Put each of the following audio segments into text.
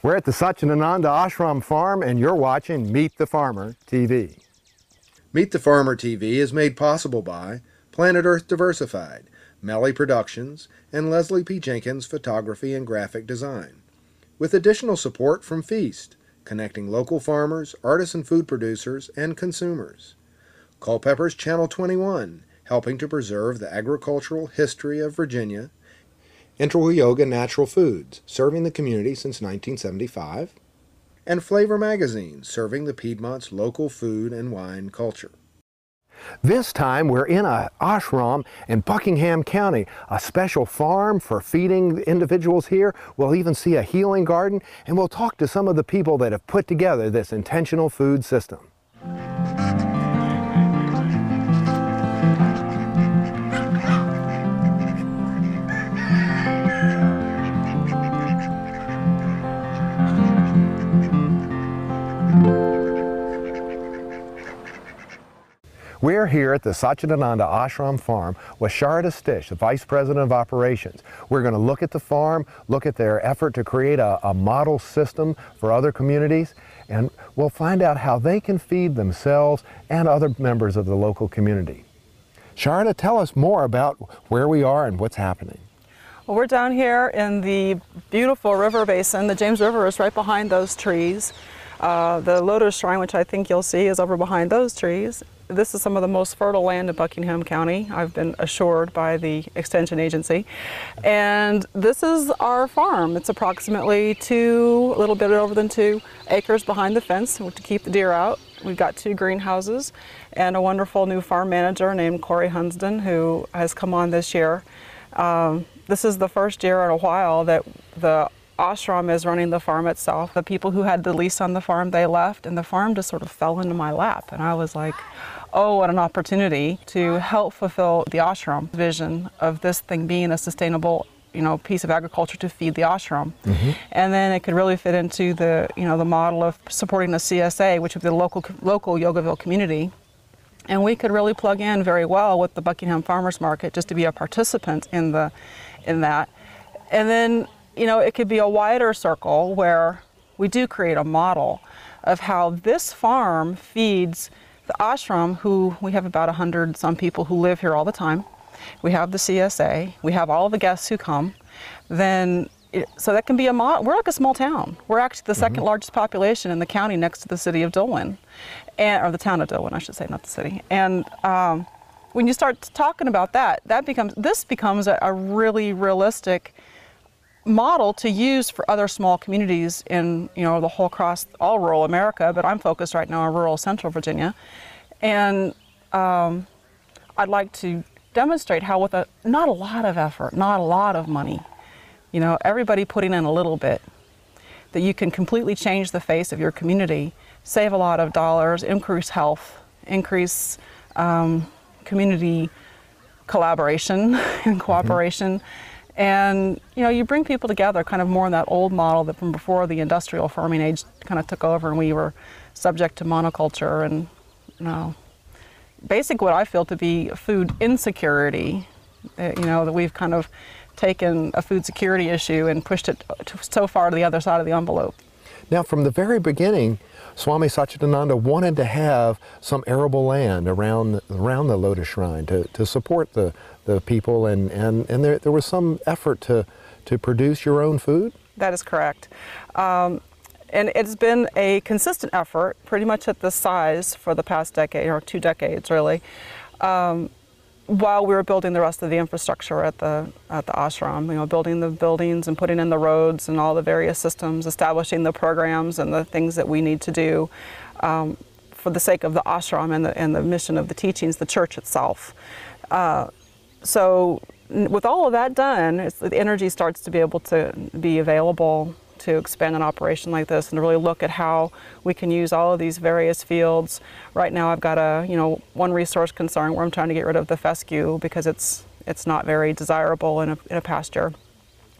We're at the Satchidananda Ashram Farm, and you're watching Meet the Farmer TV. Meet the Farmer TV is made possible by Planet Earth Diversified, Melli Productions, and Leslie P. Jenkins Photography and Graphic Design, with additional support from Feast, connecting local farmers, artists and food producers, and consumers. Culpeper's Channel 21, helping to preserve the agricultural history of Virginia. Integral Yoga Natural Foods, serving the community since 1975. And Flavor Magazine, serving the Piedmont's local food and wine culture. This time we're in a ashram in Buckingham County, a special farm for feeding individuals here. We'll even see a healing garden, and we'll talk to some of the people that have put together this intentional food system. We're here at the Satchidananda Ashram Farm with Sharada Stish, the Vice President of Operations. We're going to look at the farm, look at their effort to create a model system for other communities, and we'll find out how they can feed themselves and other members of the local community. Sharada, tell us more about where we are and what's happening. Well, we're down here in the beautiful river basin. The James River is right behind those trees. The Lotus Shrine, which I think you'll see, is over behind those trees. This is some of the most fertile land in Buckingham County, I've been assured by the Extension Agency. And this is our farm. It's approximately a little bit over than 2 acres behind the fence to keep the deer out. We've got 2 greenhouses and a wonderful new farm manager named Corey Hunsden, who has come on this year. This is the first year in a while that the Ashram is running the farm itself. The people who had the lease on the farm, they left, and the farm just sort of fell into my lap. And I was like, oh, what an opportunity to help fulfill the ashram vision of this thing being a sustainable, piece of agriculture to feed the ashram. Mm-hmm. And then it could really fit into the, the model of supporting the CSA, which would be the local Yogaville community. And we could really plug in very well with the Buckingham Farmers Market just to be a participant in that. And then, it could be a wider circle where we do create a model of how this farm feeds the ashram, who we have about 100 some people who live here all the time. We have the CSA, we have all the guests who come. So that can be a model. We're like a small town. We're actually the second largest population in the county next to the city of Dillwyn, or the town of Dillwyn, I should say, not the city. And when you start talking about this becomes a really realistic model to use for other small communities in the whole across all rural America, but I'm focused right now on rural central Virginia. And I'd like to demonstrate how with not a lot of effort, not a lot of money, everybody putting in a little bit, that you can completely change the face of your community, save a lot of dollars, increase health, increase community collaboration and cooperation. And you bring people together kind of more in that old model that from before the industrial farming age kind of took over and we were subject to monoculture and basically what I feel to be food insecurity, that we've kind of taken a food security issue and pushed it so far to the other side of the envelope. Now, from the very beginning, Swami-Satchidananda wanted to have some arable land around the Lotus Shrine to support the people, and there was some effort to produce your own food? That is correct. And it's been a consistent effort, pretty much at this size for the past decade, or 2 decades really, while we were building the rest of the infrastructure at the ashram, building the buildings and putting in the roads and all the various systems, establishing the programs and the things that we need to do for the sake of the ashram and the mission of the teachings, the church itself. So with all of that done, the energy starts to be able to be available to expand an operation like this and to really look at how we can use all of these various fields. Right now I've got one resource concern where I'm trying to get rid of the fescue because it's not very desirable in a pasture.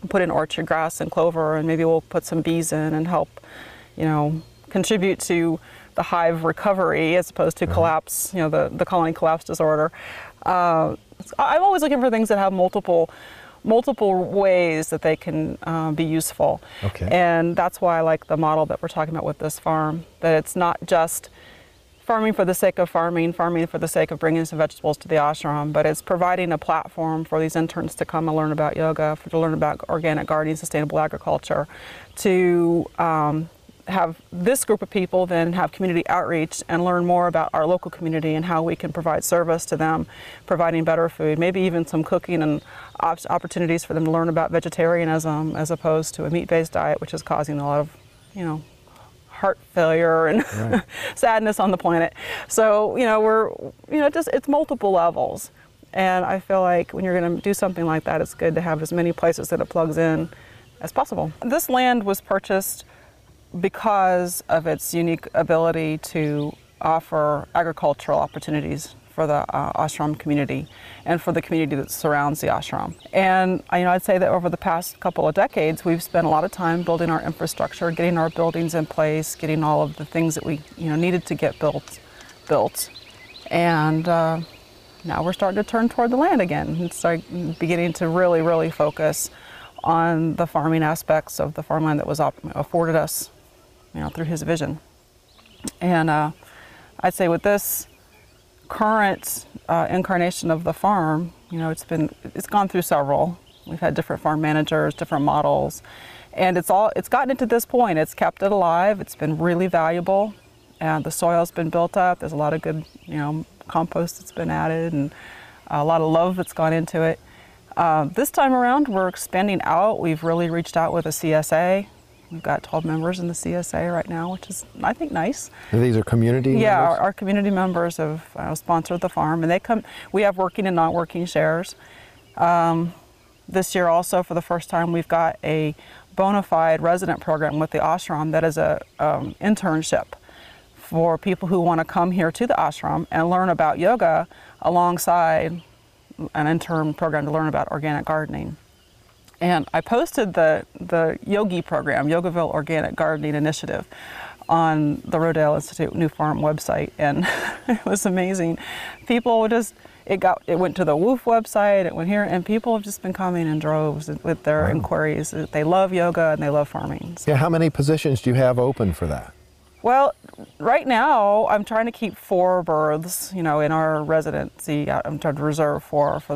Put in orchard grass and clover, and maybe we'll put some bees in and help, contribute to the hive recovery as opposed to collapse, the colony collapse disorder. I'm always looking for things that have multiple multiple ways that they can be useful. Okay. And that's why I like the model that we're talking about with this farm, that it's not just farming for the sake of farming for the sake of bringing some vegetables to the ashram, but it's providing a platform for these interns to come and learn about yoga, to learn about organic gardening, sustainable agriculture, to have this group of people then have community outreach and learn more about our local community and how we can provide service to them, providing better food, maybe even some cooking and opportunities for them to learn about vegetarianism as opposed to a meat-based diet, which is causing a lot of, you know, heart failure and right. sadness on the planet. So, you know, it's multiple levels. And I feel like when you're going to do something like that, it's good to have as many places that it plugs in as possible. This land was purchased because of its unique ability to offer agricultural opportunities for the ashram community and for the community that surrounds the ashram. And I'd say that over the past couple of decades, we've spent a lot of time building our infrastructure, getting our buildings in place, getting all of the things that we needed to get built. And now we're starting to turn toward the land again and start beginning to really focus on the farming aspects of the farmland that was afforded us, through his vision. And I'd say with this current incarnation of the farm, it's gone through several. We've had different farm managers, different models, and it's gotten it to this point. It's kept it alive. It's been really valuable, and the soil's been built up. There's a lot of good, compost that's been added, and a lot of love that's gone into it. This time around, we're expanding out. We've really reached out with a CSA. We've got 12 members in the CSA right now, which is, I think, nice. And these are community members? Yeah, our community members have sponsored the farm, and they come. We have working and non-working shares. This year also, for the first time, we've got a bona fide resident program with the ashram that is a internship for people who want to come here to the ashram and learn about yoga alongside an intern program to learn about organic gardening. And I posted the Yogi program, Yogaville Organic Gardening Initiative, on the Rodale Institute New Farm website, and it was amazing. People it went to the WOOF website, it went here, and people have just been coming in droves with their inquiries. They love yoga and they love farming. So. Yeah, how many positions do you have open for that? Well, right now I'm trying to keep 4 berths, in our residency. I'm trying to reserve 4 for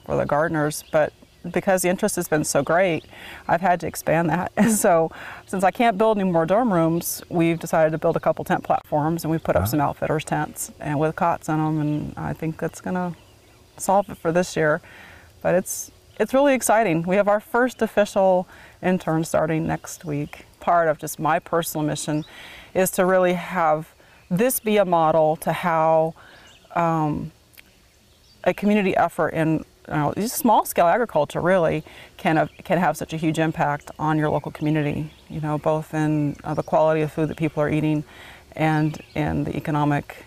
the gardeners, but because the interest has been so great, I've had to expand that. And so, since I can't build any more dorm rooms, we've decided to build a couple tent platforms, and we put up some outfitters tents and with cots in them, and I think that's going to solve it for this year. But it's really exciting. We have our first official intern starting next week. Part of just my personal mission is to really have this be a model to how a community effort in small-scale agriculture really can have such a huge impact on your local community, both in the quality of food that people are eating and in the economic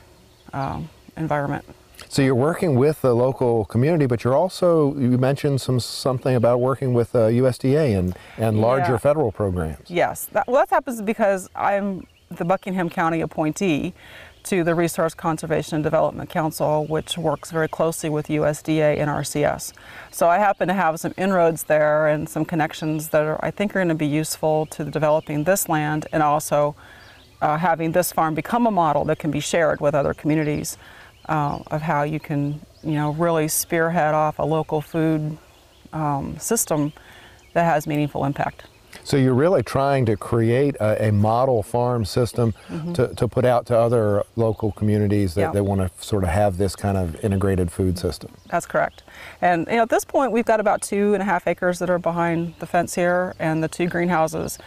environment. So you're working with the local community, but you mentioned something about working with USDA and larger federal programs. Yes, that happens because I'm the Buckingham County appointee to the Resource Conservation and Development Council, which works very closely with USDA and RCS. So I happen to have some inroads there and some connections that I think are going to be useful to developing this land, and also having this farm become a model that can be shared with other communities of how you can, really spearhead off a local food system that has meaningful impact. So you're really trying to create a model farm system to put out to other local communities that want to sort of have this kind of integrated food system. That's correct. And at this point, we've got about 2.5 acres that are behind the fence here and the 2 greenhouses.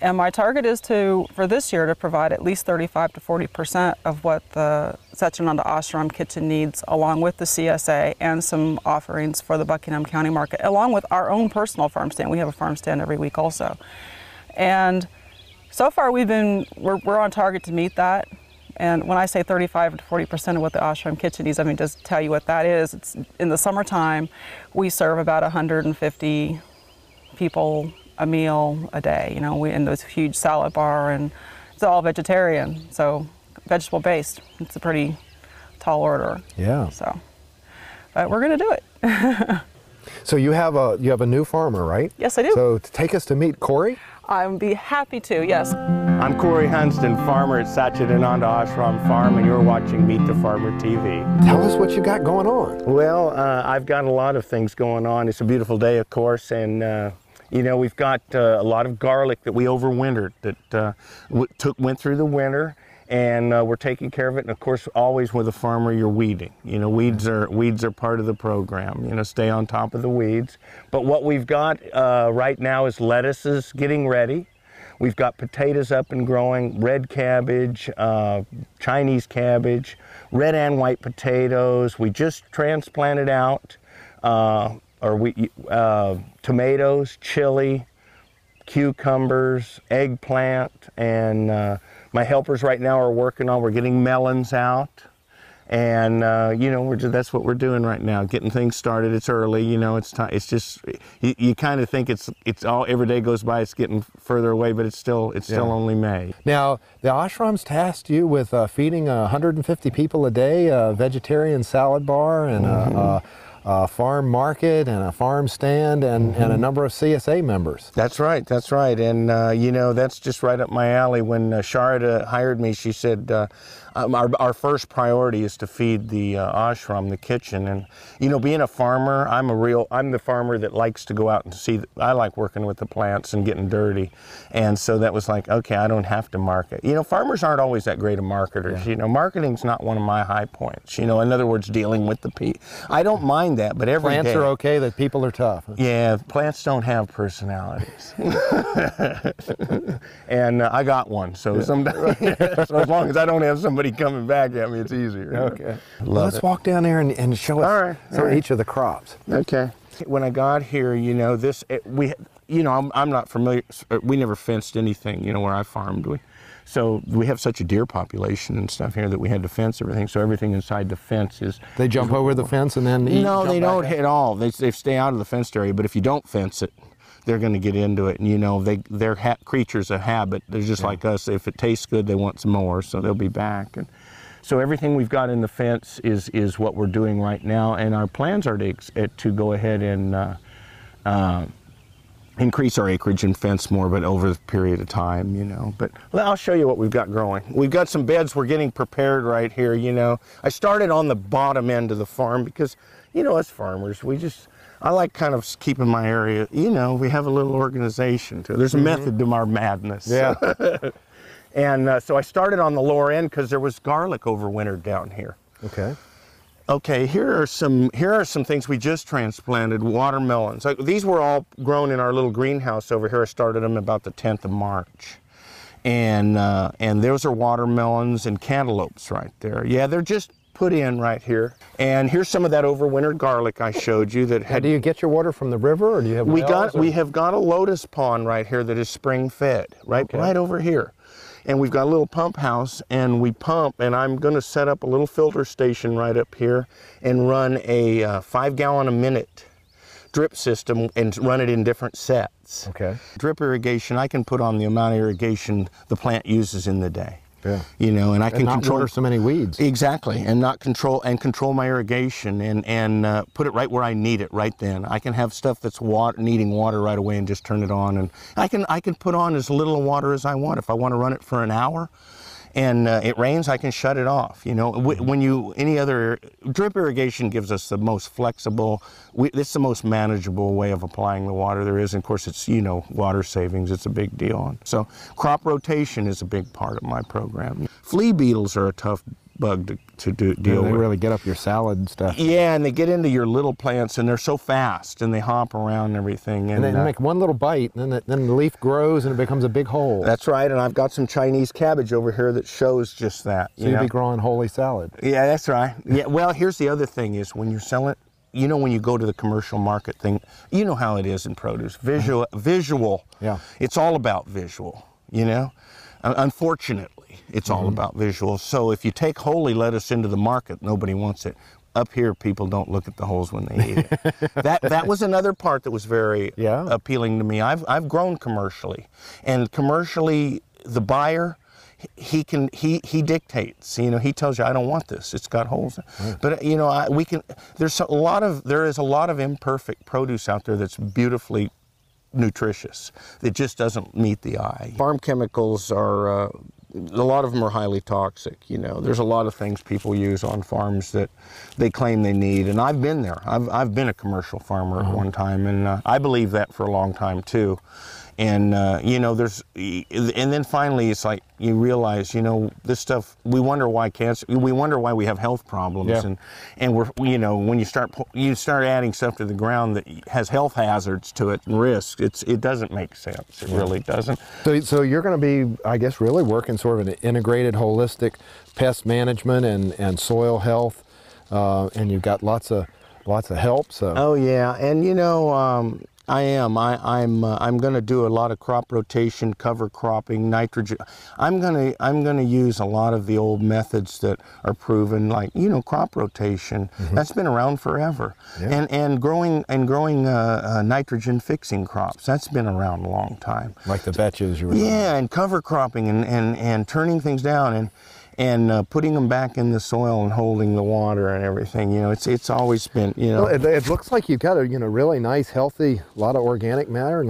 And my target is for this year to provide at least 35 to 40% of what the Satchidananda Ashram kitchen needs, along with the CSA and some offerings for the Buckingham County market, along with our own personal farm stand. We have a farm stand every week also. And so far we're on target to meet that. And when I say 35 to 40% of what the Ashram kitchen needs, just tell you what that is. It's in the summertime, we serve about 150 people a meal a day, in this huge salad bar, and it's all vegetarian, so vegetable based. It's a pretty tall order. Yeah. So, but we're going to do it. So you have a new farmer, right? Yes, I do. So take us to meet Corey. I'd be happy to, yes. I'm Corey Hunston, farmer at Satchidananda Ashram Farm, and you're watching Meet the Farmer TV. Tell us what you got going on. Well, I've got a lot of things going on. It's a beautiful day, of course, and you know, we've got a lot of garlic that we overwintered that went through the winter, and we're taking care of it. And of course, always with a farmer, you're weeding. You know, weeds are part of the program. You know, stay on top of the weeds. But what we've got right now is lettuces getting ready. We've got potatoes up and growing, red cabbage, Chinese cabbage, red and white potatoes. We just transplanted out, tomatoes, chili, cucumbers, eggplant, and my helpers right now are working on, we're getting melons out, and you know, that's what we're doing right now, getting things started. It's early, you know, it's time. It's just, you kind of think it's all, every day goes by, it's getting further away, but it's still only May. Now, the ashram's tasked you with feeding 150 people a day, a vegetarian salad bar, and a farm market, and a farm stand, and a number of CSA members. That's right, and you know, that's just right up my alley. When Sharada hired me, she said, our first priority is to feed the ashram, the kitchen. And you know, being a farmer, I'm the farmer that likes to go out and see. I like working with the plants and getting dirty, and so that was like, okay, I don't have to market. You know, farmers aren't always that great of marketers. You know, marketing's not one of my high points. You know, in other words, dealing with the people. I don't mind that, but every plants day, are okay. That people are tough. Yeah, plants don't have personalities, and I got one. So sometimes, so as long as I don't have somebody coming back at me, it's easier. Okay. Let's walk down there and show us each of the crops. Okay. When I got here, you know, I'm not familiar. We never fenced anything, you know, where I farmed. So we have such a deer population and stuff here that we had to fence everything. So everything inside the fence is. They jump over the fence and then eat? No, they don't at all. They stay out of the fenced area. But if you don't fence it, they're going to get into it. And you know, they're creatures of habit. They're just like us. If it tastes good, they want some more. So they'll be back. And so everything we've got in the fence is what we're doing right now. And our plans are to go ahead and increase our acreage and fence more, but over the period of time, you know. But I'll show you what we've got growing. We've got some beds we're getting prepared right here, you know. I started on the bottom end of the farm because, you know, as farmers, I like kind of keeping my area, you know, we have a little organization too. There's a method to our madness. Yeah. And so I started on the lower end because there was garlic overwintered down here. Okay. Okay, here are some things we just transplanted. Watermelons. These were all grown in our little greenhouse over here. I started them about the 10th of March, and those are watermelons and cantaloupes right there. Yeah, they're just put in right here. And here's some of that overwintered garlic I showed you that had. Do you get your water from the river, or do you have wells? We have got a lotus pond right here that is spring fed right over here. And we've got a little pump house, and we pump, and I'm going to set up a little filter station right up here and run a 5-gallon-a-minute drip system and run it in different sets. Okay. Drip irrigation, I can put on the amount of irrigation the plant uses in the day. Yeah. You know, and I can not control water so many weeds. Exactly, and control my irrigation and put it right where I need it right then. I can have stuff that's needing water right away and just turn it on, and I can put on as little water as I want. If I want to run it for an hour, and it rains, I can shut it off. You know, any other drip irrigation gives us the most flexible. It's the most manageable way of applying the water there is. And of course, it's, you know, water savings. It's a big deal. So crop rotation is a big part of my program. Flea beetles are a tough bug to deal with. They really get up your salad and stuff. Yeah, and they get into your little plants, and they're so fast, and they hop around and everything. And they make one little bite, and then the leaf grows, and it becomes a big hole. That's right, and I've got some Chinese cabbage over here that shows just that. So you'll be growing holy salad. Yeah, that's right. Yeah. Well, here's the other thing is when you're selling, you know, when you go to the commercial market thing, you know how it is in produce. Visual. Yeah. It's all about visual, you know. Unfortunately, it's all about visual. So if you take holy lettuce into the market, nobody wants it. Up here, people don't look at the holes when they eat it. That was another part that was very appealing to me. I've grown commercially, and commercially, the buyer, he dictates. You know, he tells you, I don't want this. It's got holes. Right. But you know, there is a lot of imperfect produce out there that's beautifully nutritious. It just doesn't meet the eye. Farm chemicals are, a lot of them are highly toxic. You know, there's a lot of things people use on farms that they claim they need, and I've been there. I've been a commercial farmer at one time, and I believe that for a long time too. And you know, and then finally it's like you realize, you know, this stuff, we wonder why we have health problems. Yeah. And we're, you know, when you start adding stuff to the ground that has health hazards to it and risks, it doesn't make sense. It really doesn't. So you're going to be, I guess, really working sort of an integrated, holistic pest management and soil health, and you've got lots of help. So. Oh yeah, and you know, I'm going to do a lot of crop rotation, cover cropping, nitrogen. I'm going to use a lot of the old methods that are proven, like, you know, crop rotation. That's been around forever. Yeah. And growing nitrogen fixing crops. That's been around a long time. Like the vetches you were talking about. And cover cropping and turning things down and putting them back in the soil and holding the water and everything. You know, it's always been, you know. Well, it looks like you've got a, you know, really nice, healthy, lot of organic matter,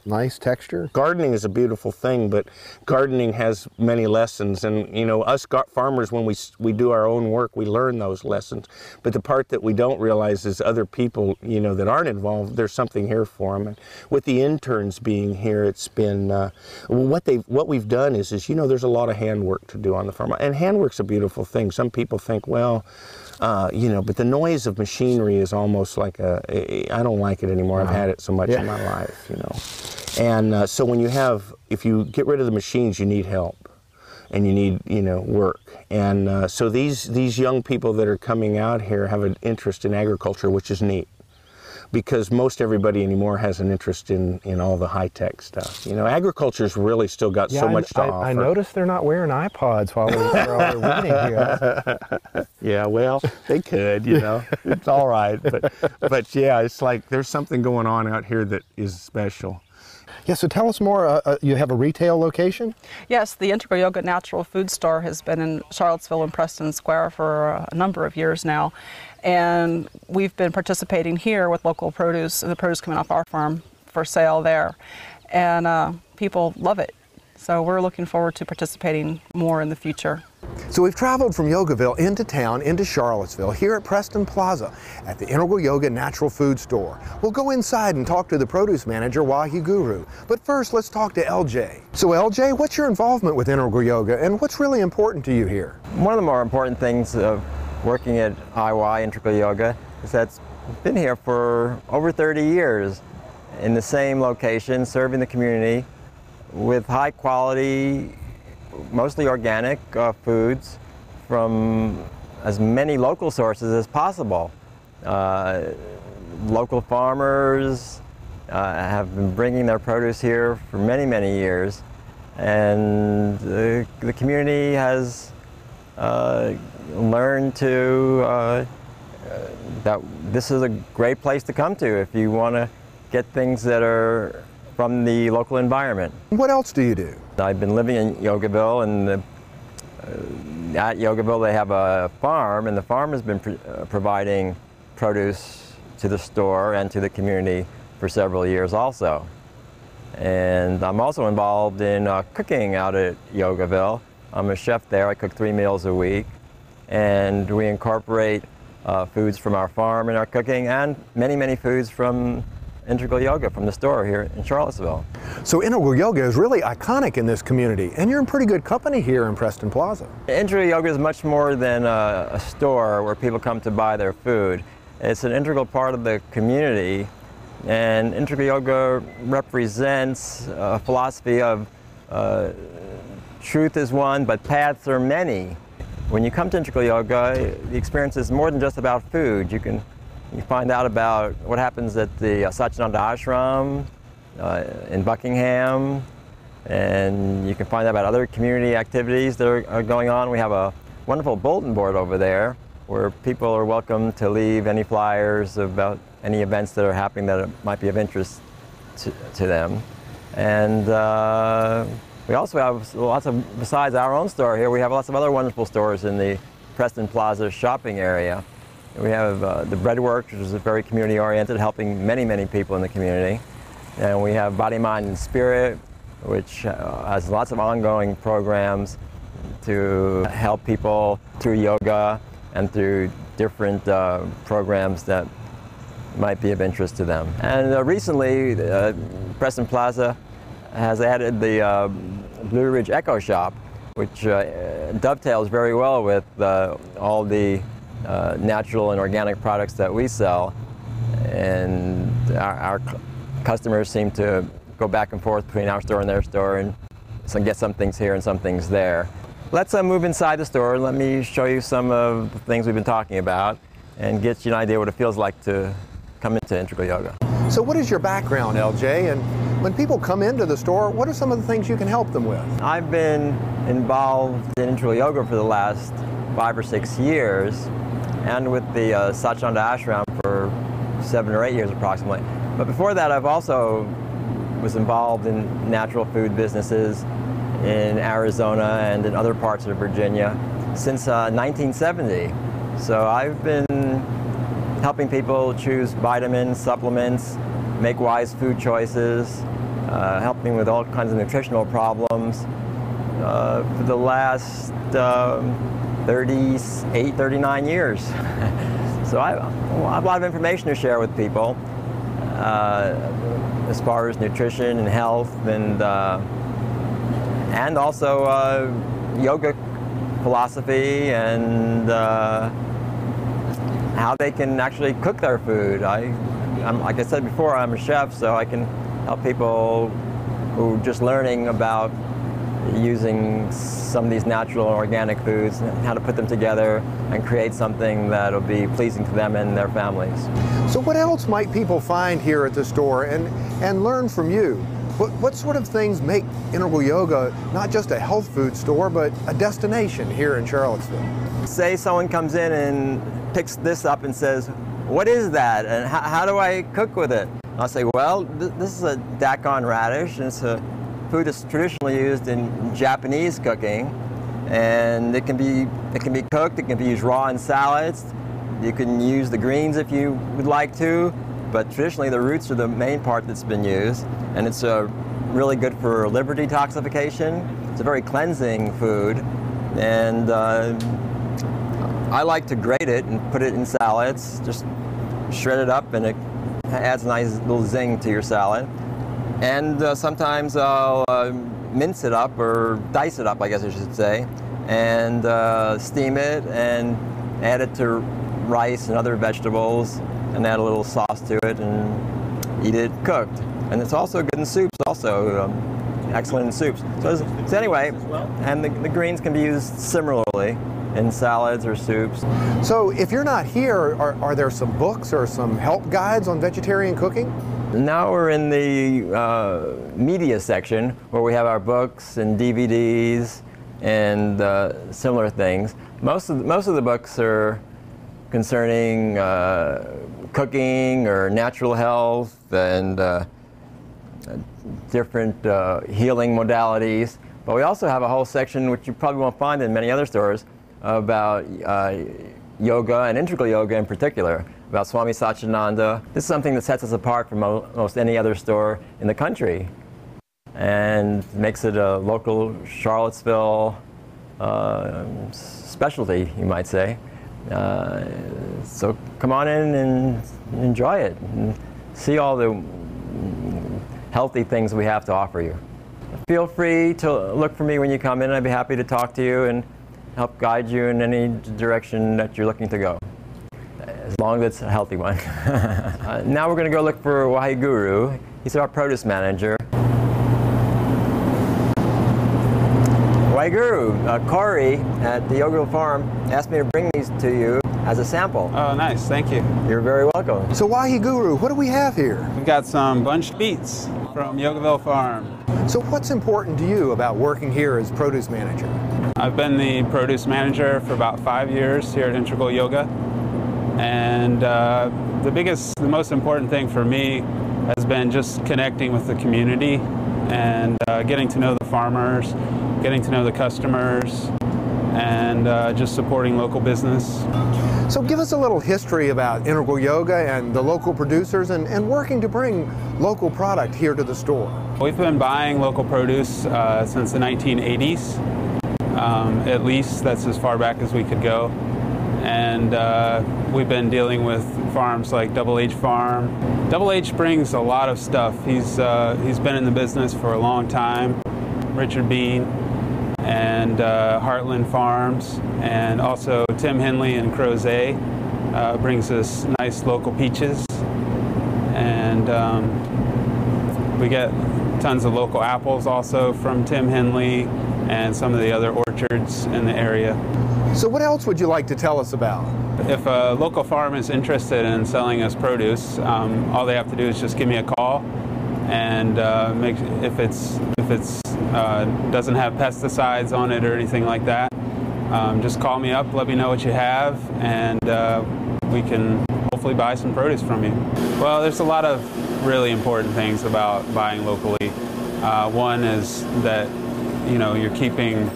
nice texture. Gardening is a beautiful thing, but gardening has many lessons. And, you know, us farmers, when we do our own work, we learn those lessons. But the part that we don't realize is other people, you know, that aren't involved, there's something here for them. And with the interns being here, it's been, what we've done is, you know, there's a lot of handwork to do on the farm. And handwork's a beautiful thing. Some people think, well, you know, but the noise of machinery is almost like I don't like it anymore. I've had it so much in my life, you know. And so if you get rid of the machines, you need help. And you need, you know, work. And so these young people that are coming out here have an interest in agriculture, which is neat. Because most everybody anymore has an interest in all the high-tech stuff. You know, agriculture's really still got so much to offer. I noticed they're not wearing iPods while we're reading here. Yeah, well, they could, you know. It's all right. But yeah, it's like there's something going on out here that is special. Yeah, so tell us more. You have a retail location? Yes, the Integral Yoga Natural Food Store has been in Charlottesville and Preston Square for a number of years now. And we've been participating here with local produce, the produce coming off our farm for sale there. And people love it. So we're looking forward to participating more in the future. So we've traveled from Yogaville into town, into Charlottesville, here at Preston Plaza at the Integral Yoga Natural Food Store. We'll go inside and talk to the produce manager, Wahyu Guru. But first, let's talk to LJ. So LJ, what's your involvement with Integral Yoga and what's really important to you here? One of the more important things of working at IY, Integral Yoga, is that it's been here for over 30 years in the same location, serving the community with high quality, mostly organic foods from as many local sources as possible. Local farmers have been bringing their produce here for many, many years, and the community has learned to that this is a great place to come to if you want to get things that are from the local environment. What else do you do? I've been living in Yogaville, and at Yogaville they have a farm, and the farm has been providing produce to the store and to the community for several years also. And I'm also involved in cooking out at Yogaville. I'm a chef there. I cook 3 meals a week, and we incorporate foods from our farm in our cooking and many, many foods from Integral Yoga from the store here in Charlottesville. So Integral Yoga is really iconic in this community, and you're in pretty good company here in Preston Plaza. Integral Yoga is much more than a store where people come to buy their food. It's an integral part of the community, and Integral Yoga represents a philosophy of truth is one, but paths are many. When you come to Integral Yoga, the experience is more than just about food. You find out about what happens at the Satchidananda Ashram in Buckingham, and you can find out about other community activities that are going on. We have a wonderful bulletin board over there where people are welcome to leave any flyers about any events that are happening that might be of interest to them. And We also have lots of, besides our own store here, we have lots of other wonderful stores in the Preston Plaza shopping area. We have the Breadworks, which is very community-oriented, helping many, many people in the community. And we have Body, Mind, and Spirit, which has lots of ongoing programs to help people through yoga and through different programs that might be of interest to them. And recently, Preston Plaza has added the Blue Ridge Echo Shop, which dovetails very well with all the natural and organic products that we sell. And our customers seem to go back and forth between our store and their store and get some things here and some things there. Let's move inside the store. Let me show you some of the things we've been talking about and get you an idea what it feels like to come into Integral Yoga. So what is your background, LJ? And when people come into the store, what are some of the things you can help them with? I've been involved in Integral Yoga for the last 5 or 6 years, and with the Satchidananda Ashram for 7 or 8 years approximately. But before that, I've also was involved in natural food businesses in Arizona and in other parts of Virginia since 1970. So I've been helping people choose vitamins, supplements, make wise food choices, helping with all kinds of nutritional problems for the last 38, 39 years. So I have a lot of information to share with people as far as nutrition and health and also yoga philosophy and how they can actually cook their food. Like I said before, I'm a chef, so I can help people who are just learning about using some of these natural and organic foods, how to put them together and create something that'll be pleasing to them and their families. So what else might people find here at the store and learn from you? What sort of things make Integral Yoga not just a health food store, but a destination here in Charlottesville? Say someone comes in and picks this up and says, what is that and how do I cook with it? I'll say, well, this is a daikon radish, and it's a food that's traditionally used in Japanese cooking, and it can be cooked, it can be used raw in salads, you can use the greens if you would like to, but traditionally the roots are the main part that's been used, and it's really good for liver detoxification. It's a very cleansing food, and I like to grate it and put it in salads, just shred it up, and it adds a nice little zing to your salad. And sometimes I'll mince it up, or dice it up, I guess I should say, and steam it and add it to rice and other vegetables and add a little sauce to it and eat it cooked. And it's also good in soups also, excellent in soups. So anyway, and the greens can be used similarly in salads or soups. So if you're not here, are there some books or some help guides on vegetarian cooking? Now we're in the media section where we have our books and DVDs and similar things. Most of the books are concerning cooking or natural health and different healing modalities. But we also have a whole section, which you probably won't find in many other stores, about yoga and integral yoga in particular, about Swami-Satchidananda. This is something that sets us apart from most any other store in the country and makes it a local Charlottesville specialty, you might say. So come on in and enjoy it and see all the healthy things we have to offer you. Feel free to look for me when you come in. I'd be happy to talk to you and help guide you in any direction that you're looking to go, as long as it's a healthy one. Now we're going to go look for Wahiguru. He's our produce manager. Wahiguru, Corey at the Yogaville farm asked me to bring these to you as a sample. Oh, nice. Thank you. You're very welcome. So Wahiguru, what do we have here? We've got some bunched beets from Yogaville farm. So what's important to you about working here as produce manager? I've been the produce manager for about 5 years here at Integral Yoga, and the most important thing for me has been just connecting with the community and getting to know the farmers, getting to know the customers, and just supporting local business. So give us a little history about Integral Yoga and the local producers and working to bring local product here to the store. We've been buying local produce since the 1980s. At least that's as far back as we could go. And we've been dealing with farms like Double H Farm. Double H brings a lot of stuff. He's been in the business for a long time. Richard Bean and Heartland Farms, and also Tim Henley and Crozet brings us nice local peaches. And we get tons of local apples also from Tim Henley and some of the other orchards in the area. So what else would you like to tell us about? If a local farm is interested in selling us produce, all they have to do is just give me a call, and if it's doesn't have pesticides on it or anything like that, just call me up, let me know what you have, and we can hopefully buy some produce from you. Well, there's a lot of really important things about buying locally. One is that you're keeping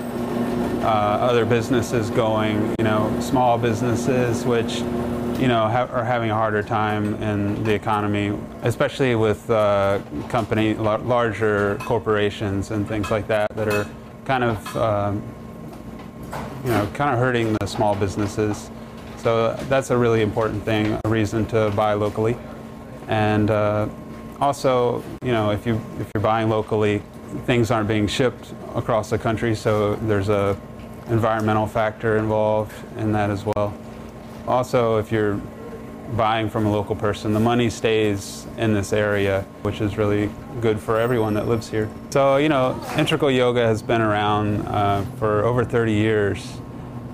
other businesses going, small businesses which are having a harder time in the economy, especially with larger corporations and things like that are kind of hurting the small businesses. So that's a really important thing, a reason to buy locally. And also, if you're buying locally, things aren't being shipped across the country, so there's a environmental factor involved in that as well. Also, if you're buying from a local person, the money stays in this area, which is really good for everyone that lives here. So, Integral Yoga has been around for over 30 years,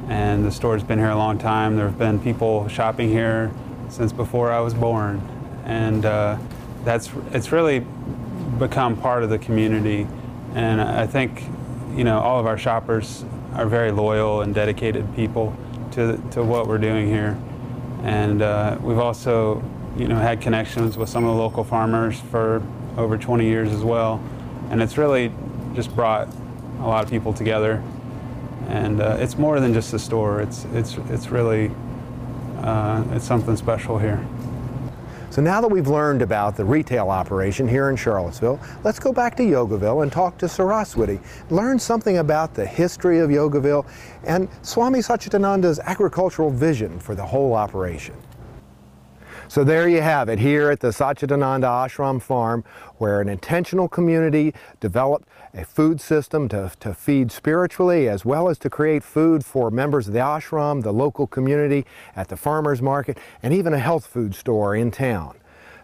and the store's been here a long time. There have been people shopping here since before I was born, and it's really become part of the community. And I think, all of our shoppers are very loyal and dedicated people to what we're doing here. And we've also, had connections with some of the local farmers for over 20 years as well. And it's really just brought a lot of people together. And it's more than just a store. It's really, it's something special here. So now that we've learned about the retail operation here in Charlottesville, let's go back to Yogaville and talk to Saraswati, learn something about the history of Yogaville and Swami-Satchidananda's agricultural vision for the whole operation. So there you have it, here at the Satchidananda Ashram farm, where an intentional community developed a food system to feed spiritually, as well as to create food for members of the ashram, the local community, at the farmer's market, and even a health food store in town.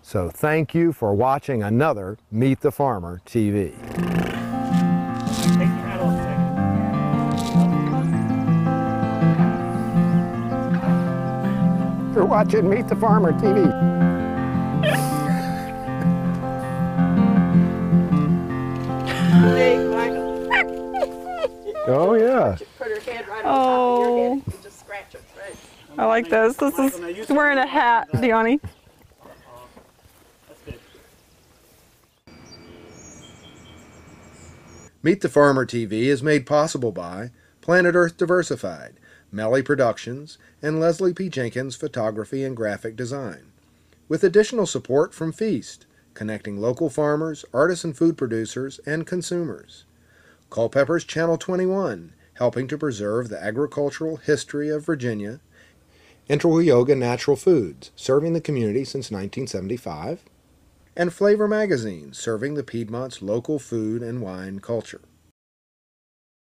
So thank you for watching another Meet the Farmer TV. You're watching Meet the Farmer TV. Oh yeah. Put her head right on top of your head and just scratch it. Right. I like this. This is he's wearing a hat, Dione. Meet the Farmer TV is made possible by Planet Earth Diversified, Melli Productions, and Leslie P. Jenkins Photography and Graphic Design, with additional support from Feast, connecting local farmers, artisan food producers, and consumers. Culpeper's Channel 21, helping to preserve the agricultural history of Virginia. Integral Yoga Natural Foods, serving the community since 1975. And Flavor Magazine, serving the Piedmont's local food and wine culture.